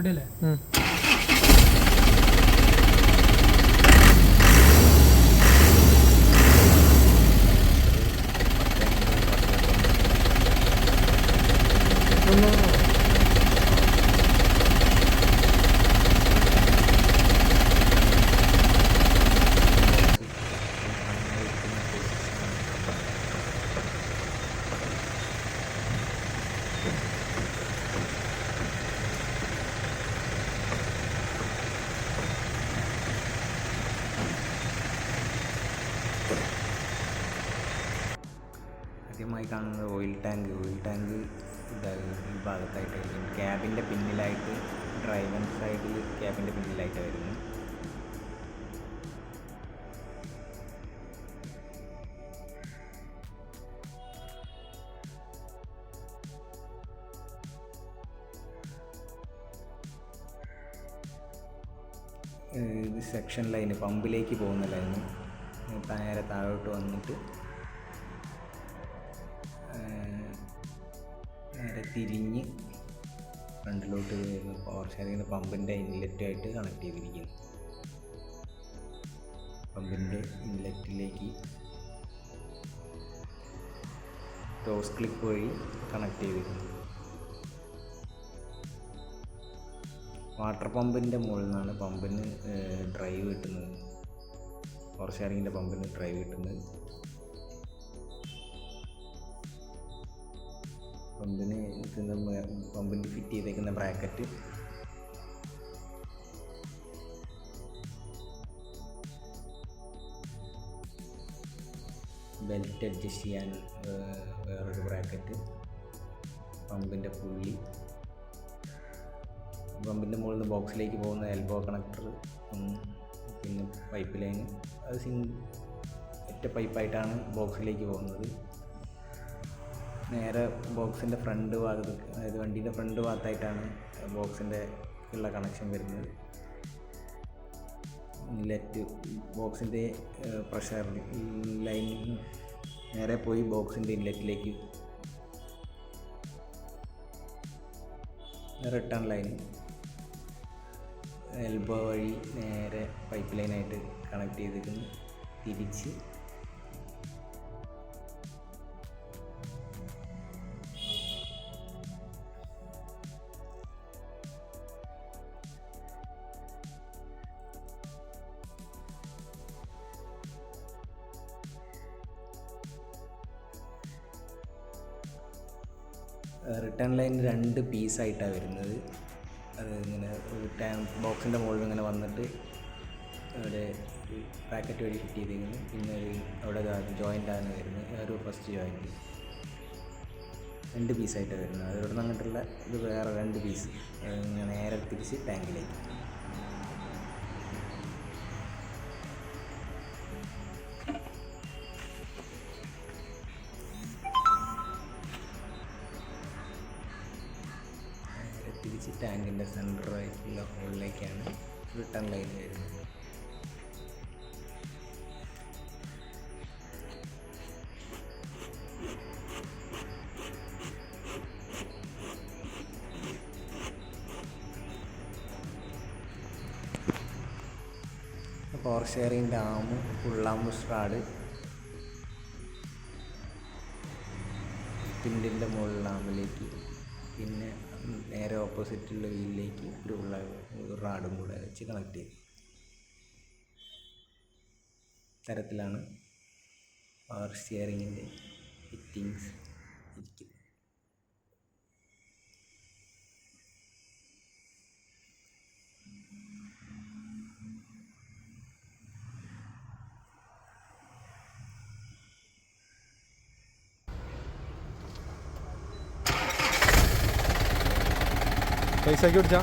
റെഡിയല്ലേ? ആദ്യമായി കാണുന്നത് ഓയിൽ ടാങ്ക് ഈ ഭാഗത്തായിട്ടായിരിക്കും. ക്യാബിൻ്റെ പിന്നിലായിട്ട്, ഡ്രൈവർ സൈഡിൽ ക്യാബിൻ്റെ പിന്നിലായിട്ട് വരുന്നു. ഇത് സെക്ഷൻ ലൈന്, പമ്പിലേക്ക് പോകുന്ന ലൈന്. നേരെ താഴോട്ട് വന്നിട്ട് നേരെ തിരിഞ്ഞ് ഫ്രണ്ടിലോട്ട് പവർ ഷെയറിങ്ങിൻ്റെ പമ്പിൻ്റെ ഇൻലെറ്റുമായിട്ട് കണക്ട് ചെയ്തിരിക്കുന്നു. പമ്പിൻ്റെ ഇൻലെറ്റിലേക്ക് ടോസ് ക്ലിപ്പ് വഴി കണക്ട് ചെയ്തിരിക്കുന്നു. വാട്ടർ പമ്പിൻ്റെ മുകളിൽ നിന്നാണ് പമ്പിന് ഡ്രൈവ് കിട്ടുന്നത്. പവർ ഷെയറിങ്ങിൻ്റെ പമ്പിന് ഡ്രൈവ് കിട്ടുന്നത്. പമ്പിന് ഫിറ്റ് ചെയ്തേക്കുന്ന ബ്രാക്കറ്റ് ബെൽറ്റ് അഡ്ജസ്റ്റ് ചെയ്യാൻ വേറൊരു ബ്രാക്കറ്റ്, പമ്പിൻ്റെ പുള്ളി, പമ്പിൻ്റെ മുകളിൽ നിന്ന് ബോക്സിലേക്ക് പോകുന്ന എൽബോ കണക്ടർ, പിന്നെ പൈപ്പ് ലൈന്. അത് ഒറ്റ പൈപ്പായിട്ടാണ് ബോക്സിലേക്ക് പോകുന്നത്. നേരെ ബോക്സിൻ്റെ ഫ്രണ്ട് ഭാഗത്ത്, അതായത് വണ്ടീൻ്റെ ഫ്രണ്ട് ഭാഗത്തായിട്ടാണ് ബോക്സിൻ്റെ ഉള്ള കണക്ഷൻ വരുന്നത്. ഇൻലെറ്റ് ബോക്സിൻ്റെ പ്രഷർ ലൈൻ നേരെ പോയി ബോക്സിൻ്റെ ഇൻലെറ്റിലേക്ക് റിട്ടേൺ ലൈൻ എൽബോ വഴി നേരെ പൈപ്പ് ലൈനായിട്ട് കണക്ട് ചെയ്തിരിക്കുന്നു. തിരിച്ച് റിട്ടേൺ ലൈൻ 2 പീസായിട്ടാണ് വരുന്നത്. അത് ഇങ്ങനെ ബോക്സിൻ്റെ മുകളിൽ ഇങ്ങനെ വന്നിട്ട് അവിടെ ബ്രാക്കറ്റ് വഴി ഫിറ്റ് ചെയ്തിരിക്കുന്നു. പിന്നെ അവിടെ ജോയിൻ്റാണ് വരുന്നത്, ഒരു ഫസ്റ്റ് ജോയിൻറ്റ് 2 പീസായിട്ടാണ് വരുന്നത്. അതിവിടെ നിന്ന് അങ്ങോട്ടുള്ള ഇത് വേറെ 2 പീസ് ഇങ്ങനെ നേരെ തിരിച്ച് ടാങ്കിലേക്ക്. തിരിച്ച് ടാങ്കിൻ്റെ സെൻറ്ററായിട്ടുള്ള ഹോളിലേക്കാണ് റിട്ടേൺ ലൈൻ വരുന്നത്. പവർ ഷെയറിങ്ങിൻ്റെ ആമ്, ഫുള്ളാമ്പ് സ്ട്രാഡ്, സ്പിൻഡിൻ്റെ മുകളിലുള്ള ആമിലേക്ക്, പിന്നെ നേരെ ഓപ്പോസിറ്റുള്ള വീലിലേക്ക് ഒരു റാഡും കൂടെ വെച്ച് കണക്ട് ചെയ്യും. തരത്തിലാണ് പവർ സ്റ്റിയറിങ്ങിൻ്റെ ഫിറ്റിങ്സ് ഇരിക്കുന്നത്. പൈസ പിടിച്ചാ